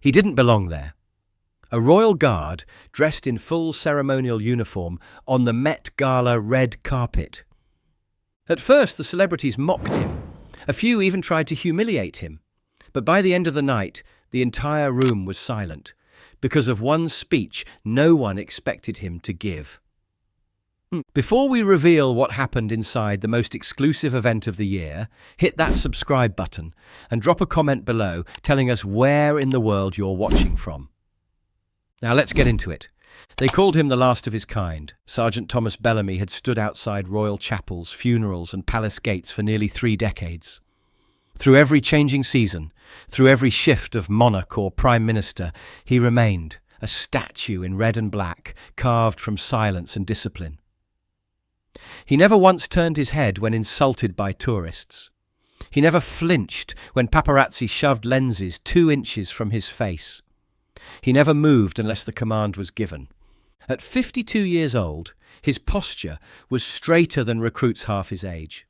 He didn't belong there. A royal guard dressed in full ceremonial uniform on the Met Gala red carpet. At first, the celebrities mocked him. A few even tried to humiliate him. But by the end of the night, the entire room was silent, because of one speech no one expected him to give. Before we reveal what happened inside the most exclusive event of the year, hit that subscribe button and drop a comment below telling us where in the world you're watching from. Now let's get into it. They called him the last of his kind. Sergeant Thomas Bellamy had stood outside royal chapels, funerals and palace gates for nearly 3 decades. Through every changing season, through every shift of monarch or prime minister, he remained, a statue in red and black, carved from silence and discipline. He never once turned his head when insulted by tourists. He never flinched when paparazzi shoved lenses 2 inches from his face. He never moved unless the command was given. At 52 years old, his posture was straighter than recruits half his age.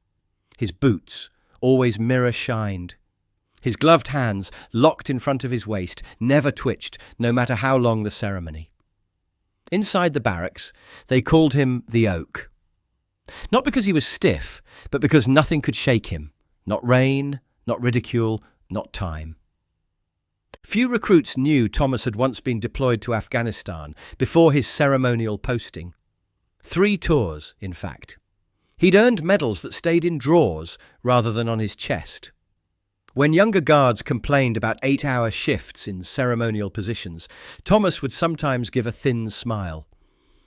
His boots, always mirror-shined. His gloved hands, locked in front of his waist, never twitched, no matter how long the ceremony. Inside the barracks, they called him the Oak. Not because he was stiff, but because nothing could shake him. Not rain, not ridicule, not time. Few recruits knew Thomas had once been deployed to Afghanistan before his ceremonial posting. 3 tours, in fact. He'd earned medals that stayed in drawers rather than on his chest. When younger guards complained about 8-hour shifts in ceremonial positions, Thomas would sometimes give a thin smile.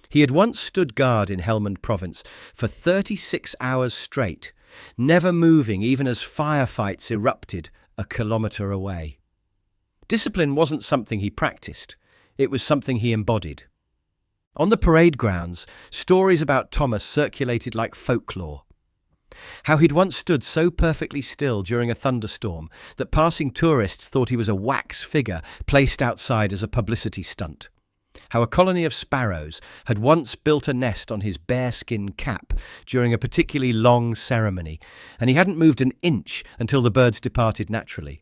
He had once stood guard in Helmand Province for 36 hours straight, never moving even as firefights erupted a kilometre away. Discipline wasn't something he practiced, it was something he embodied. On the parade grounds, stories about Thomas circulated like folklore. How he'd once stood so perfectly still during a thunderstorm that passing tourists thought he was a wax figure placed outside as a publicity stunt. How a colony of sparrows had once built a nest on his bearskin cap during a particularly long ceremony, and he hadn't moved an inch until the birds departed naturally.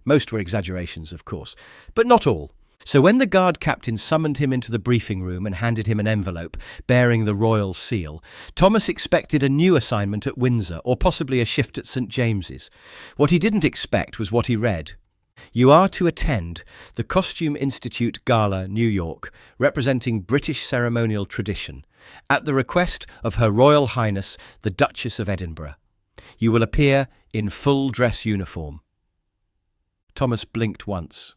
Most were exaggerations, of course, but not all. So when the guard captain summoned him into the briefing room and handed him an envelope bearing the royal seal, Thomas expected a new assignment at Windsor or possibly a shift at St. James's. What he didn't expect was what he read. You are to attend the Costume Institute Gala, New York, representing British ceremonial tradition, at the request of Her Royal Highness the Duchess of Edinburgh. You will appear in full dress uniform. Thomas blinked once.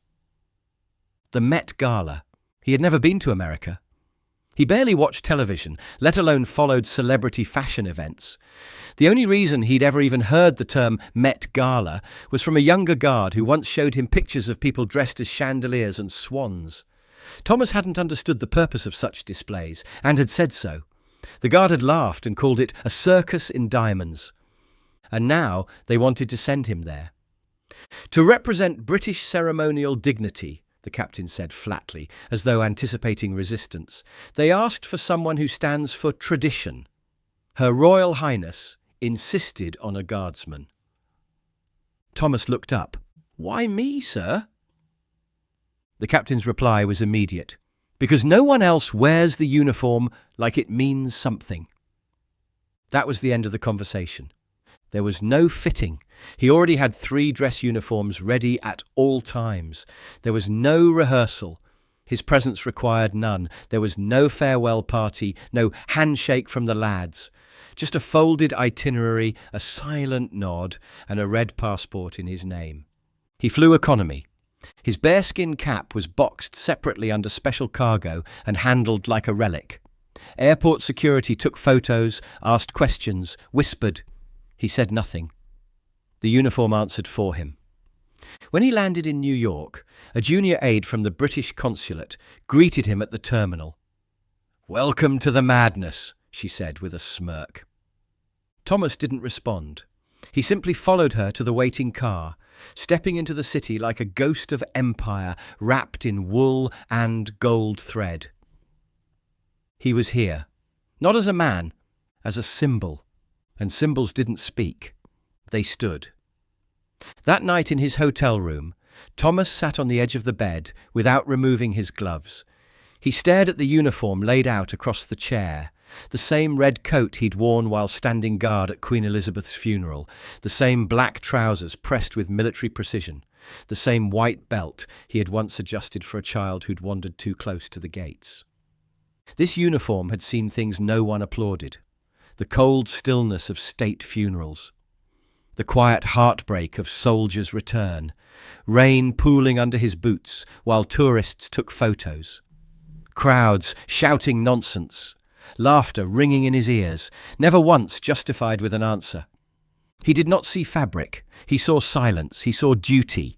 The Met Gala. He had never been to America. He barely watched television, let alone followed celebrity fashion events. The only reason he'd ever even heard the term Met Gala was from a younger guard who once showed him pictures of people dressed as chandeliers and swans. Thomas hadn't understood the purpose of such displays, and had said so. The guard had laughed and called it a circus in diamonds. And now they wanted to send him there. To represent British ceremonial dignity, the captain said flatly, as though anticipating resistance, they asked for someone who stands for tradition. Her Royal Highness insisted on a guardsman. Thomas looked up. "Why me, sir?" The captain's reply was immediate. "Because no one else wears the uniform like it means something." That was the end of the conversation. There was no fitting. He already had 3 dress uniforms ready at all times. There was no rehearsal. His presence required none. There was no farewell party, no handshake from the lads. Just a folded itinerary, a silent nod, and a red passport in his name. He flew economy. His bearskin cap was boxed separately under special cargo and handled like a relic. Airport security took photos, asked questions, whispered. He said nothing. The uniform answered for him. When he landed in New York, a junior aide from the British consulate greeted him at the terminal. "Welcome to the madness," she said with a smirk. Thomas didn't respond. He simply followed her to the waiting car, stepping into the city like a ghost of empire wrapped in wool and gold thread. He was here, not as a man, as a symbol. And symbols didn't speak. They stood. That night in his hotel room, Thomas sat on the edge of the bed without removing his gloves. He stared at the uniform laid out across the chair, the same red coat he'd worn while standing guard at Queen Elizabeth's funeral, the same black trousers pressed with military precision, the same white belt he had once adjusted for a child who'd wandered too close to the gates. This uniform had seen things no one applauded: the cold stillness of state funerals, the quiet heartbreak of soldiers' return, rain pooling under his boots while tourists took photos, crowds shouting nonsense, laughter ringing in his ears, never once justified with an answer. He did not see fabric. He saw silence. He saw duty.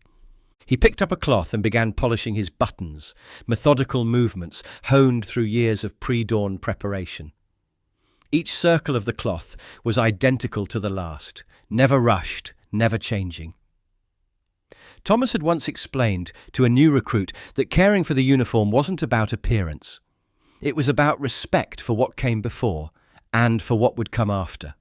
He picked up a cloth and began polishing his buttons, methodical movements honed through years of pre-dawn preparation. Each circle of the cloth was identical to the last, never rushed, never changing. Thomas had once explained to a new recruit that caring for the uniform wasn't about appearance. It was about respect for what came before and for what would come after.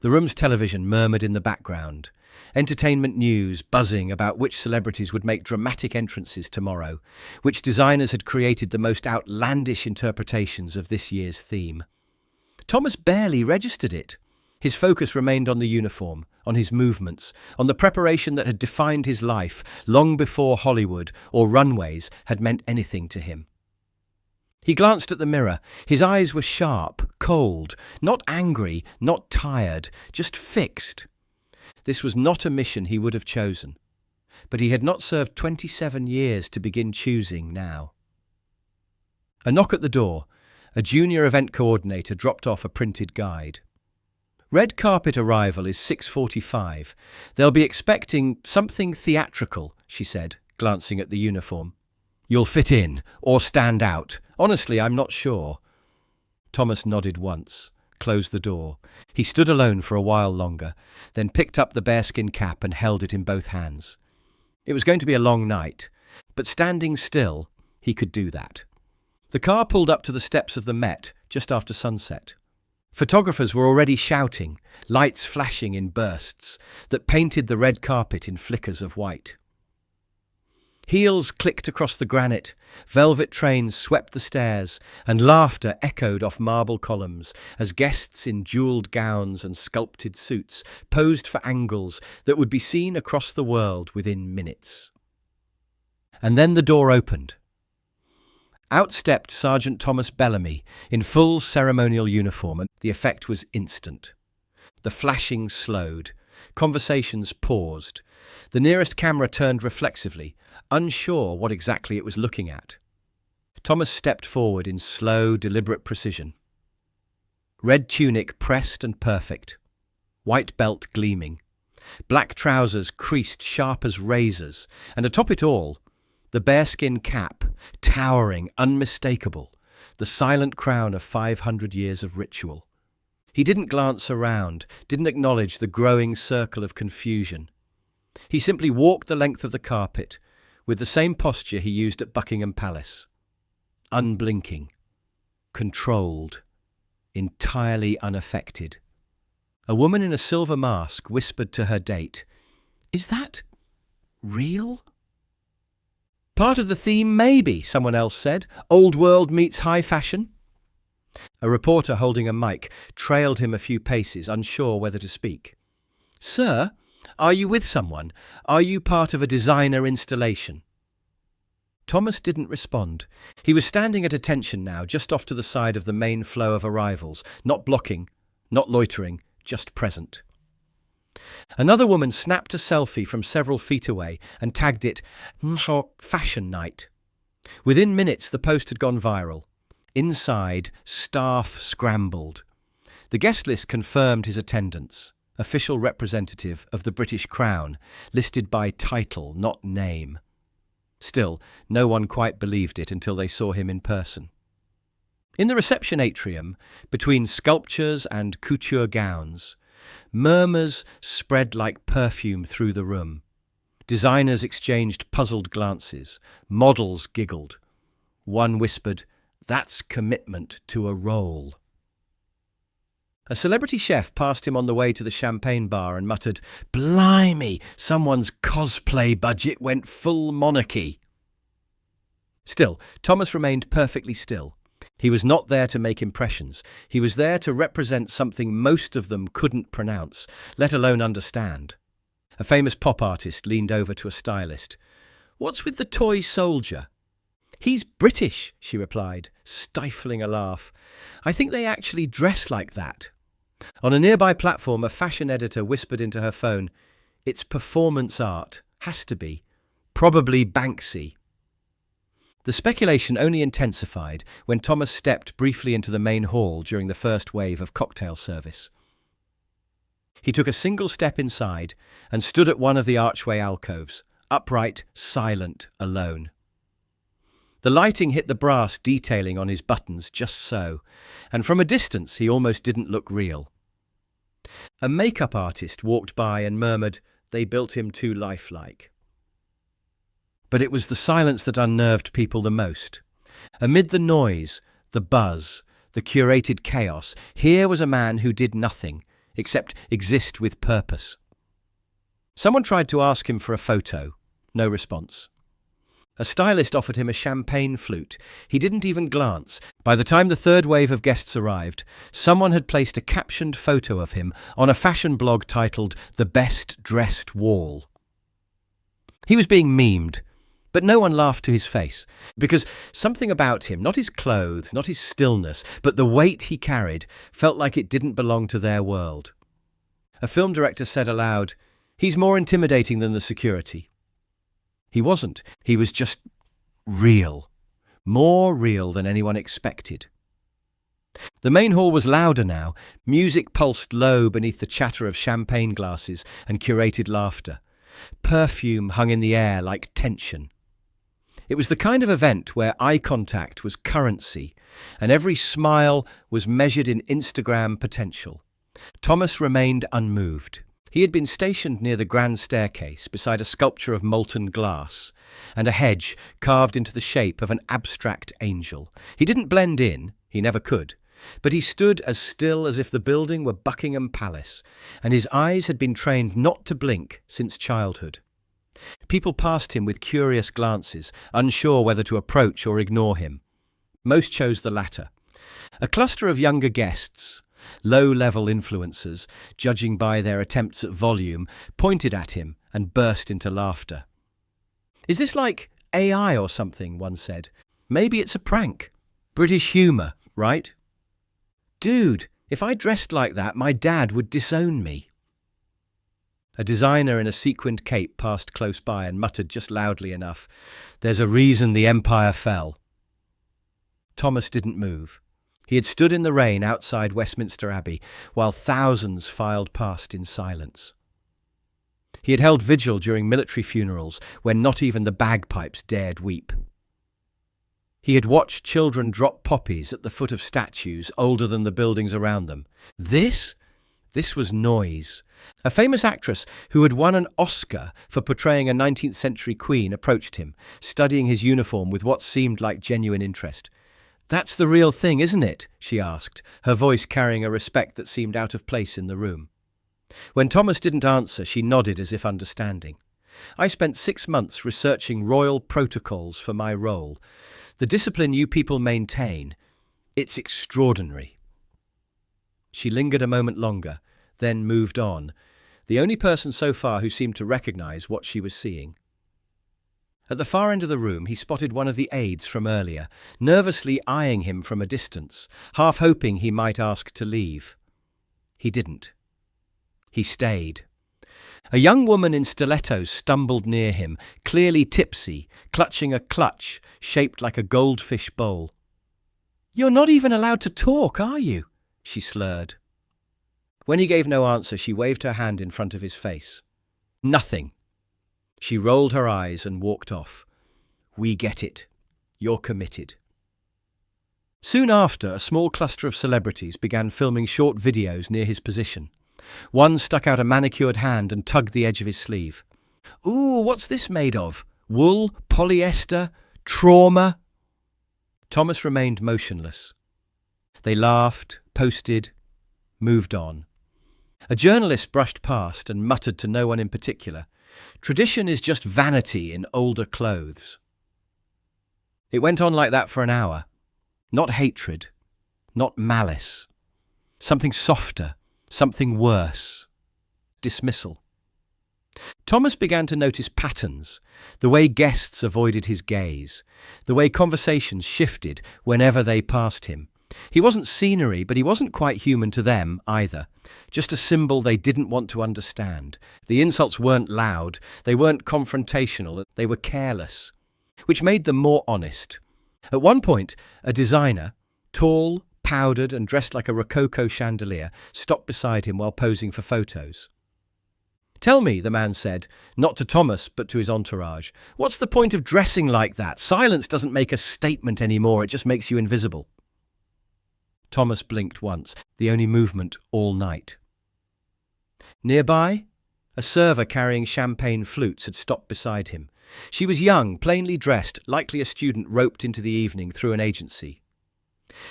The room's television murmured in the background, entertainment news buzzing about which celebrities would make dramatic entrances tomorrow, which designers had created the most outlandish interpretations of this year's theme. Thomas barely registered it. His focus remained on the uniform, on his movements, on the preparation that had defined his life long before Hollywood or runways had meant anything to him. He glanced at the mirror. His eyes were sharp, cold, not angry, not tired, just fixed. This was not a mission he would have chosen, but he had not served 27 years to begin choosing now. A knock at the door. A junior event coordinator dropped off a printed guide. Red carpet arrival is 6:45. They'll be expecting something theatrical, she said, glancing at the uniform. You'll fit in, or stand out. Honestly, I'm not sure. Thomas nodded once, closed the door. He stood alone for a while longer, then picked up the bearskin cap and held it in both hands. It was going to be a long night, but standing still, he could do that. The car pulled up to the steps of the Met just after sunset. Photographers were already shouting, lights flashing in bursts that painted the red carpet in flickers of white. Heels clicked across the granite, velvet trains swept the stairs, and laughter echoed off marble columns as guests in jewelled gowns and sculpted suits posed for angles that would be seen across the world within minutes. And then the door opened. Out stepped Sergeant Thomas Bellamy in full ceremonial uniform, and the effect was instant. The flashing slowed. Conversations paused. The nearest camera turned reflexively, unsure what exactly it was looking at. Thomas stepped forward in slow, deliberate precision. Red tunic pressed and perfect. White belt gleaming. Black trousers creased sharp as razors, and atop it all, the bearskin cap, towering, unmistakable, the silent crown of 500 years of ritual. He didn't glance around, didn't acknowledge the growing circle of confusion. He simply walked the length of the carpet, with the same posture he used at Buckingham Palace. Unblinking, controlled, entirely unaffected. A woman in a silver mask whispered to her date, "Is that real?" "Part of the theme, maybe," someone else said. "Old world meets high fashion." A reporter holding a mic trailed him a few paces, unsure whether to speak. "Sir, are you with someone? Are you part of a designer installation?" Thomas didn't respond. He was standing at attention now, just off to the side of the main flow of arrivals, not blocking, not loitering, just present. Another woman snapped a selfie from several feet away and tagged it Fashion Night. Within minutes, the post had gone viral. Inside, staff scrambled. The guest list confirmed his attendance. Official representative of the British Crown, listed by title, not name. Still, no one quite believed it until they saw him in person. In the reception atrium, between sculptures and couture gowns, murmurs spread like perfume through the room. Designers exchanged puzzled glances. Models giggled. One whispered, "That's commitment to a role." A celebrity chef passed him on the way to the champagne bar and muttered, "Blimey, someone's cosplay budget went full monarchy." Still, Thomas remained perfectly still. He was not there to make impressions. He was there to represent something most of them couldn't pronounce, let alone understand. A famous pop artist leaned over to a stylist. "What's with the toy soldier?" "He's British," she replied, stifling a laugh. "I think they actually dress like that." On a nearby platform, a fashion editor whispered into her phone, "It's performance art. Has to be. Probably Banksy." The speculation only intensified when Thomas stepped briefly into the main hall during the first wave of cocktail service. He took a single step inside and stood at one of the archway alcoves, upright, silent, alone. The lighting hit the brass detailing on his buttons just so, and from a distance he almost didn't look real. A makeup artist walked by and murmured, "They built him too lifelike." But it was the silence that unnerved people the most. Amid the noise, the buzz, the curated chaos, here was a man who did nothing except exist with purpose. Someone tried to ask him for a photo. No response. A stylist offered him a champagne flute. He didn't even glance. By the time the third wave of guests arrived, someone had placed a captioned photo of him on a fashion blog titled "The Best Dressed Wall." He was being memed, but no one laughed to his face, because something about him, not his clothes, not his stillness, but the weight he carried, felt like it didn't belong to their world. A film director said aloud, "He's more intimidating than the security." He wasn't. He was just real. More real than anyone expected. The main hall was louder now. Music pulsed low beneath the chatter of champagne glasses and curated laughter. Perfume hung in the air like tension. It was the kind of event where eye contact was currency, and every smile was measured in Instagram potential. Thomas remained unmoved. He had been stationed near the grand staircase beside a sculpture of molten glass and a hedge carved into the shape of an abstract angel. He didn't blend in, he never could, but he stood as still as if the building were Buckingham Palace, and his eyes had been trained not to blink since childhood. People passed him with curious glances, unsure whether to approach or ignore him. Most chose the latter. A cluster of younger guests, low-level influencers, judging by their attempts at volume, pointed at him and burst into laughter. "Is this like AI or something?" one said. "Maybe it's a prank. British humour, right?" "Dude, if I dressed like that, my dad would disown me." A designer in a sequined cape passed close by and muttered just loudly enough, "There's a reason the empire fell." Thomas didn't move. He had stood in the rain outside Westminster Abbey, while thousands filed past in silence. He had held vigil during military funerals, when not even the bagpipes dared weep. He had watched children drop poppies at the foot of statues older than the buildings around them. This was noise. A famous actress who had won an Oscar for portraying a 19th century queen approached him, studying his uniform with what seemed like genuine interest. "That's the real thing, isn't it?" she asked, her voice carrying a respect that seemed out of place in the room. When Thomas didn't answer, she nodded as if understanding. "I spent 6 months researching royal protocols for my role. The discipline you people maintain, it's extraordinary." She lingered a moment longer, then moved on, the only person so far who seemed to recognize what she was seeing. At the far end of the room, he spotted one of the aides from earlier, nervously eyeing him from a distance, half hoping he might ask to leave. He didn't. He stayed. A young woman in stilettos stumbled near him, clearly tipsy, clutching a clutch shaped like a goldfish bowl. "You're not even allowed to talk, are you?" she slurred. When he gave no answer, she waved her hand in front of his face. "Nothing." She rolled her eyes and walked off. "We get it. You're committed." Soon after, a small cluster of celebrities began filming short videos near his position. One stuck out a manicured hand and tugged the edge of his sleeve. "Ooh, what's this made of? Wool? Polyester? Trauma?" Thomas remained motionless. They laughed, posted, moved on. A journalist brushed past and muttered to no one in particular, "Tradition is just vanity in older clothes." It went on like that for an hour. Not hatred, not malice. Something softer, something worse. Dismissal. Thomas began to notice patterns, the way guests avoided his gaze, the way conversations shifted whenever they passed him. He wasn't scenery, but he wasn't quite human to them either. Just a symbol they didn't want to understand. The insults weren't loud, they weren't confrontational, they were careless, which made them more honest. At one point, a designer, tall, powdered and dressed like a Rococo chandelier, stopped beside him while posing for photos. "Tell me," the man said, not to Thomas but to his entourage, "what's the point of dressing like that? Silence doesn't make a statement anymore, it just makes you invisible." Thomas blinked once, the only movement all night. Nearby, a server carrying champagne flutes had stopped beside him. She was young, plainly dressed, likely a student roped into the evening through an agency.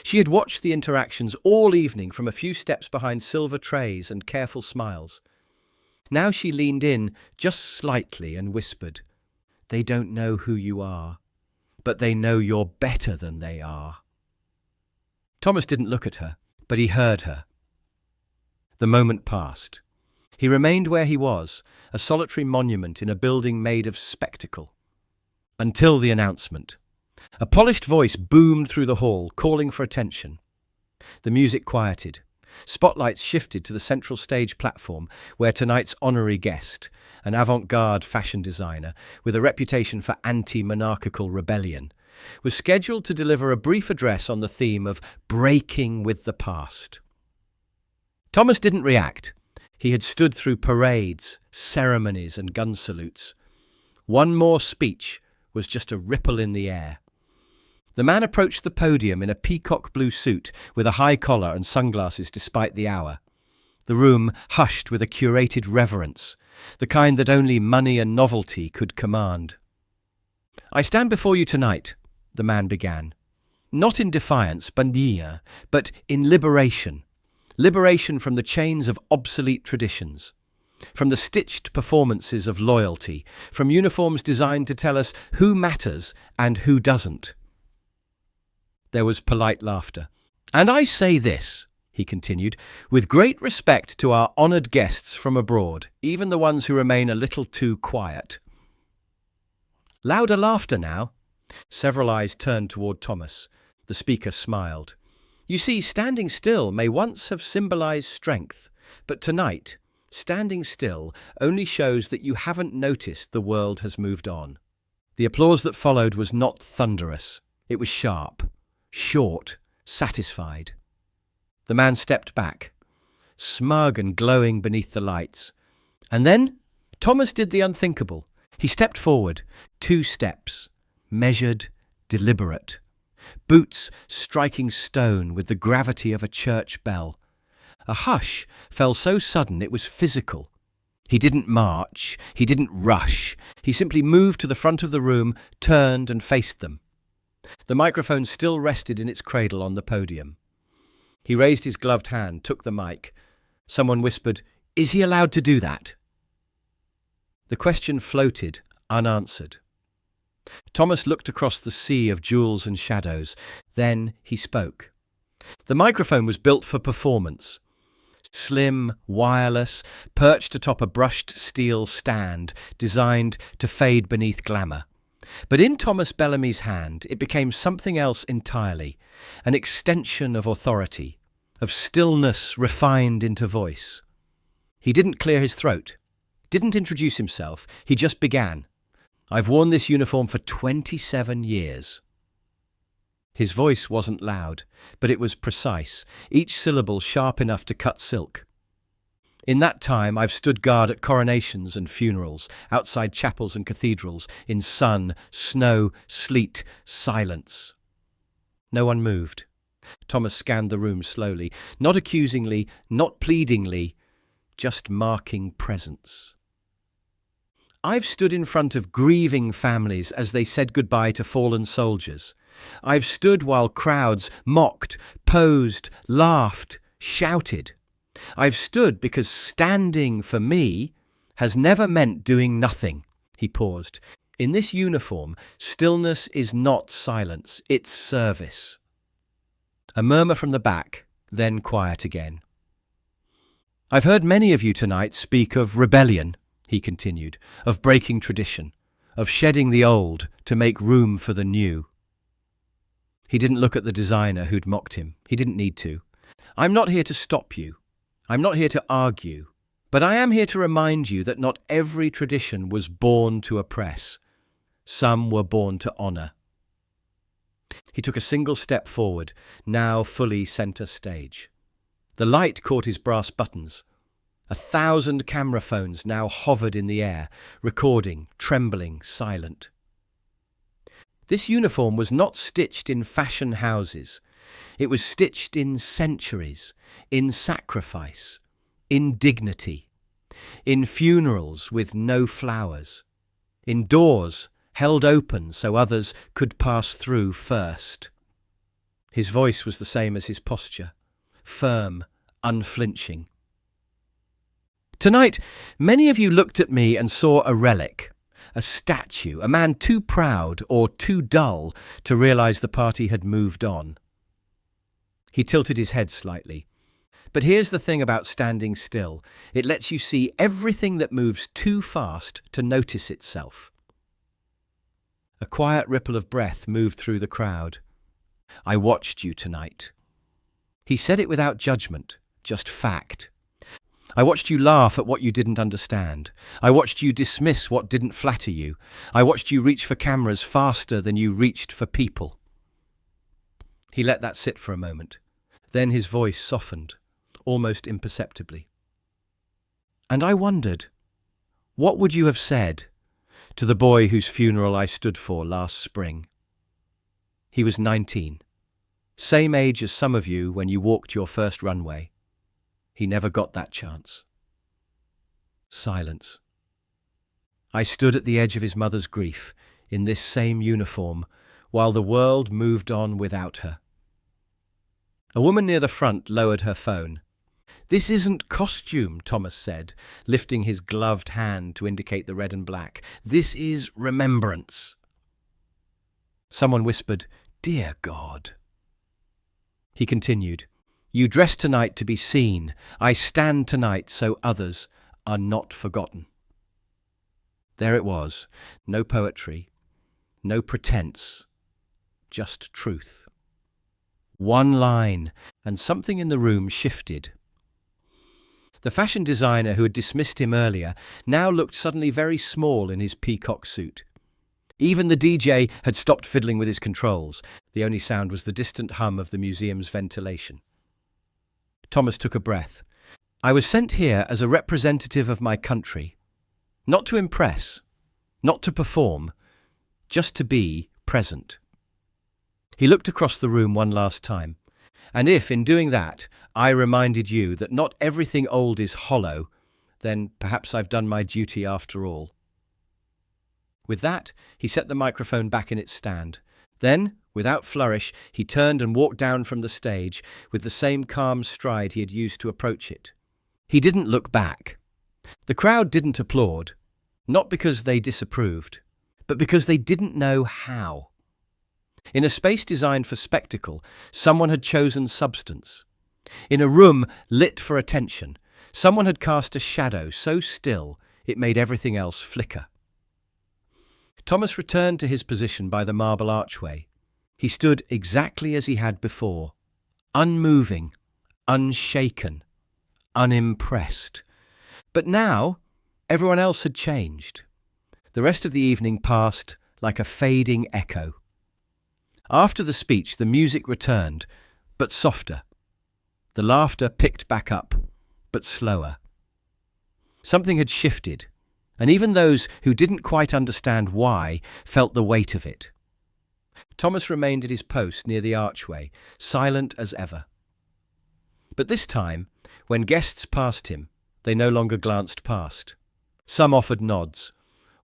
She had watched the interactions all evening from a few steps behind silver trays and careful smiles. Now she leaned in just slightly and whispered, "They don't know who you are, but they know you're better than they are." Thomas didn't look at her, but he heard her. The moment passed. He remained where he was, a solitary monument in a building made of spectacle. Until the announcement. A polished voice boomed through the hall, calling for attention. The music quieted. Spotlights shifted to the central stage platform, where tonight's honorary guest, an avant-garde fashion designer with a reputation for anti-monarchical rebellion, was scheduled to deliver a brief address on the theme of breaking with the past. Thomas didn't react. He had stood through parades, ceremonies and gun salutes. One more speech was just a ripple in the air. The man approached the podium in a peacock blue suit with a high collar and sunglasses despite the hour. The room hushed with a curated reverence, the kind that only money and novelty could command. "I stand before you tonight," the man began, "not in defiance, bandia, but in liberation. Liberation from the chains of obsolete traditions, from the stitched performances of loyalty, from uniforms designed to tell us who matters and who doesn't." There was polite laughter. "And I say this," he continued, "with great respect to our honoured guests from abroad, even the ones who remain a little too quiet." Louder laughter now. Several eyes turned toward Thomas. The speaker smiled. "You see, standing still may once have symbolised strength, but tonight, standing still only shows that you haven't noticed the world has moved on." The applause that followed was not thunderous. It was sharp, short, satisfied. The man stepped back, smug and glowing beneath the lights. And then Thomas did the unthinkable. He stepped forward, 2 steps, measured, deliberate. Boots striking stone with the gravity of a church bell. A hush fell so sudden it was physical. He didn't march, he didn't rush. He simply moved to the front of the room, turned and faced them. The microphone still rested in its cradle on the podium. He raised his gloved hand, took the mic. Someone whispered, "Is he allowed to do that?" The question floated, unanswered. Thomas looked across the sea of jewels and shadows. Then he spoke. The microphone was built for performance. Slim, wireless, perched atop a brushed steel stand, designed to fade beneath glamour. But in Thomas Bellamy's hand, it became something else entirely, an extension of authority, of stillness refined into voice. He didn't clear his throat, didn't introduce himself, he just began. "I've worn this uniform for 27 years. His voice wasn't loud, but it was precise, each syllable sharp enough to cut silk. "In that time, I've stood guard at coronations and funerals, outside chapels and cathedrals, in sun, snow, sleet, silence." No one moved. Thomas scanned the room slowly, not accusingly, not pleadingly, just marking presence. "I've stood in front of grieving families as they said goodbye to fallen soldiers. I've stood while crowds mocked, posed, laughed, shouted. I've stood because standing for me has never meant doing nothing." He paused. "In this uniform, stillness is not silence, it's service." A murmur from the back, then quiet again. "I've heard many of you tonight speak of rebellion," he continued, "of breaking tradition, of shedding the old to make room for the new." He didn't look at the designer who'd mocked him. He didn't need to. "I'm not here to stop you. I'm not here to argue. But I am here to remind you that not every tradition was born to oppress. Some were born to honour." He took a single step forward, now fully centre stage. The light caught his brass buttons. 1,000 camera phones now hovered in the air, recording, trembling, silent. This uniform was not stitched in fashion houses. It was stitched in centuries, in sacrifice, in dignity, in funerals with no flowers, in doors held open so others could pass through first. His voice was the same as his posture, firm, unflinching. "Tonight, many of you looked at me and saw a relic, a statue, a man too proud or too dull to realize the party had moved on." He tilted his head slightly. "But here's the thing about standing still. It lets you see everything that moves too fast to notice itself." A quiet ripple of breath moved through the crowd. "I watched you tonight." He said it without judgment, just fact. "I watched you laugh at what you didn't understand. I watched you dismiss what didn't flatter you. I watched you reach for cameras faster than you reached for people." He let that sit for a moment. Then his voice softened, almost imperceptibly. "And I wondered, what would you have said to the boy whose funeral I stood for last spring? He was 19, same age as some of you when you walked your first runway. He never got that chance." Silence. I stood at the edge of his mother's grief, in this same uniform, while the world moved on without her. A woman near the front lowered her phone. "This isn't costume," Thomas said, lifting his gloved hand to indicate the red and black. "This is remembrance." Someone whispered, "Dear God." He continued, "You dress tonight to be seen. I stand tonight so others are not forgotten." There it was, no poetry, no pretense, just truth. One line, and something in the room shifted. The fashion designer who had dismissed him earlier now looked suddenly very small in his peacock suit. Even the DJ had stopped fiddling with his controls. The only sound was the distant hum of the museum's ventilation. Thomas took a breath. "I was sent here as a representative of my country. Not to impress, not to perform, just to be present." He looked across the room one last time. "And if, in doing that, I reminded you that not everything old is hollow, then perhaps I've done my duty after all." With that, he set the microphone back in its stand. Then, without flourish, he turned and walked down from the stage with the same calm stride he had used to approach it. He didn't look back. The crowd didn't applaud, not because they disapproved, but because they didn't know how. In a space designed for spectacle, someone had chosen substance. In a room lit for attention, someone had cast a shadow so still it made everything else flicker. Thomas returned to his position by the marble archway. He stood exactly as he had before, unmoving, unshaken, unimpressed. But now, everyone else had changed. The rest of the evening passed like a fading echo. After the speech, the music returned, but softer. The laughter picked back up, but slower. Something had shifted, and even those who didn't quite understand why felt the weight of it. Thomas remained at his post near the archway, silent as ever. But this time, when guests passed him, they no longer glanced past. Some offered nods.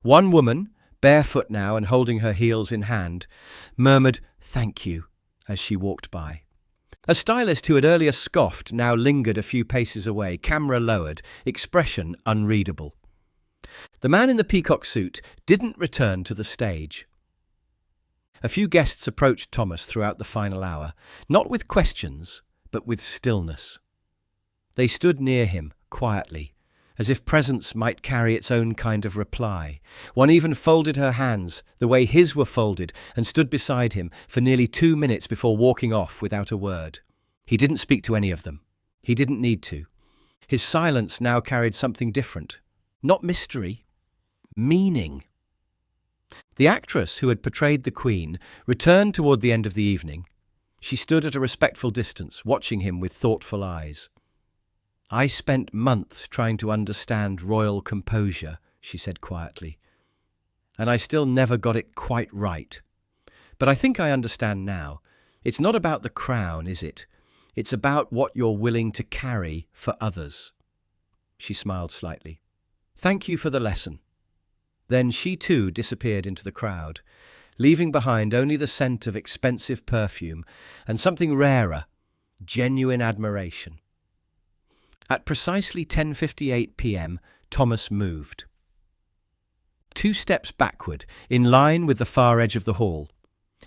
One woman, barefoot now and holding her heels in hand, murmured "thank you" as she walked by. A stylist who had earlier scoffed now lingered a few paces away, camera lowered, expression unreadable. The man in the peacock suit didn't return to the stage. A few guests approached Thomas throughout the final hour, not with questions, but with stillness. They stood near him, quietly, as if presence might carry its own kind of reply. One even folded her hands the way his were folded and stood beside him for nearly 2 minutes before walking off without a word. He didn't speak to any of them. He didn't need to. His silence now carried something different. Not mystery, meaning. The actress who had portrayed the Queen returned toward the end of the evening. She stood at a respectful distance, watching him with thoughtful eyes. "I spent months trying to understand royal composure," she said quietly, "and I still never got it quite right. But I think I understand now. It's not about the crown, is it? It's about what you're willing to carry for others." She smiled slightly. "Thank you for the lesson." Then she too disappeared into the crowd, leaving behind only the scent of expensive perfume and something rarer, genuine admiration. At precisely 10:58 p.m., Thomas moved. 2 steps backward, in line with the far edge of the hall.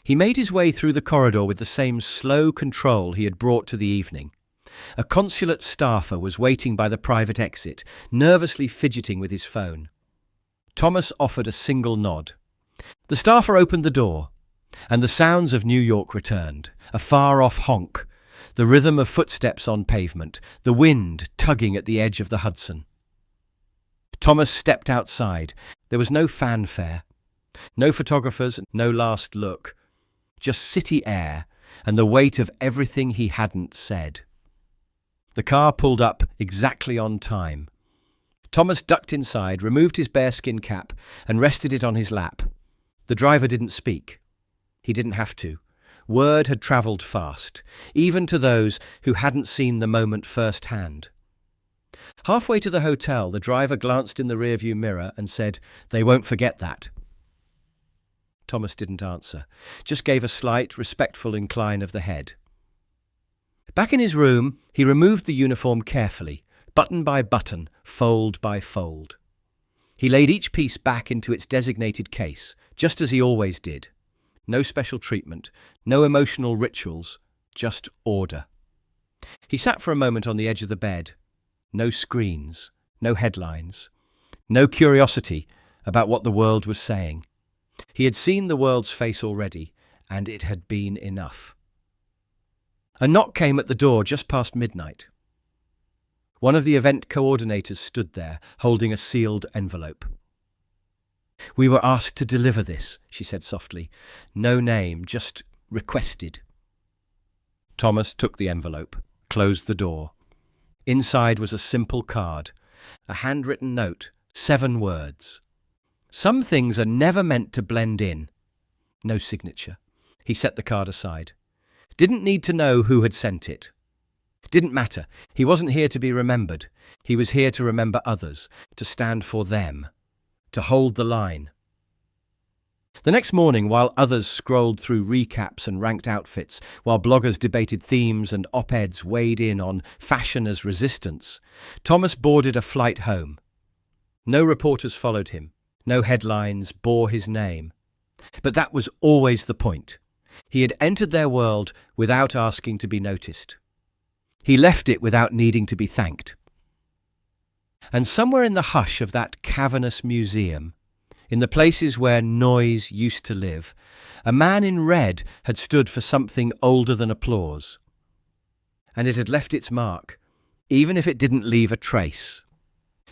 He made his way through the corridor with the same slow control he had brought to the evening. A consulate staffer was waiting by the private exit, nervously fidgeting with his phone. Thomas offered a single nod. The staffer opened the door, and the sounds of New York returned, a far-off honk, the rhythm of footsteps on pavement, the wind tugging at the edge of the Hudson. Thomas stepped outside. There was no fanfare, no photographers, no last look, just city air and the weight of everything he hadn't said. The car pulled up exactly on time. Thomas ducked inside, removed his bearskin cap and rested it on his lap. The driver didn't speak. He didn't have to. Word had travelled fast, even to those who hadn't seen the moment firsthand. Halfway to the hotel, the driver glanced in the rearview mirror and said, "They won't forget that." Thomas didn't answer, just gave a slight, respectful incline of the head. Back in his room, he removed the uniform carefully, button by button, fold by fold. He laid each piece back into its designated case, just as he always did. No special treatment, no emotional rituals, just order. He sat for a moment on the edge of the bed. No screens, no headlines, no curiosity about what the world was saying. He had seen the world's face already, and it had been enough. A knock came at the door just past midnight. One of the event coordinators stood there, holding a sealed envelope. "We were asked to deliver this," she said softly. "No name, just requested." Thomas took the envelope, closed the door. Inside was a simple card, a handwritten note, 7 words. "Some things are never meant to blend in." No signature. He set the card aside. Didn't need to know who had sent it. Didn't matter. He wasn't here to be remembered. He was here to remember others, to stand for them, to hold the line. The next morning, while others scrolled through recaps and ranked outfits, while bloggers debated themes and op-eds weighed in on fashion as resistance, Thomas boarded a flight home. No reporters followed him. No headlines bore his name. But that was always the point. He had entered their world without asking to be noticed. He left it without needing to be thanked. And somewhere in the hush of that cavernous museum, in the places where noise used to live, a man in red had stood for something older than applause. And it had left its mark, even if it didn't leave a trace.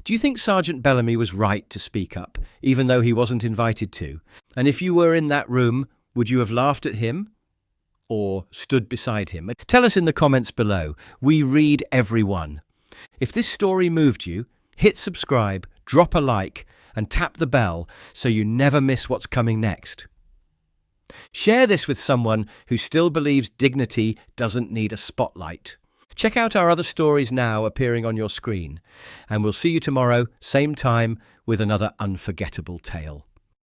Do you think Sergeant Bellamy was right to speak up, even though he wasn't invited to? And if you were in that room, would you have laughed at him or stood beside him? Tell us in the comments below. We read every one. If this story moved you, hit subscribe, drop a like, and tap the bell so you never miss what's coming next. Share this with someone who still believes dignity doesn't need a spotlight. Check out our other stories now appearing on your screen, and we'll see you tomorrow, same time, with another unforgettable tale.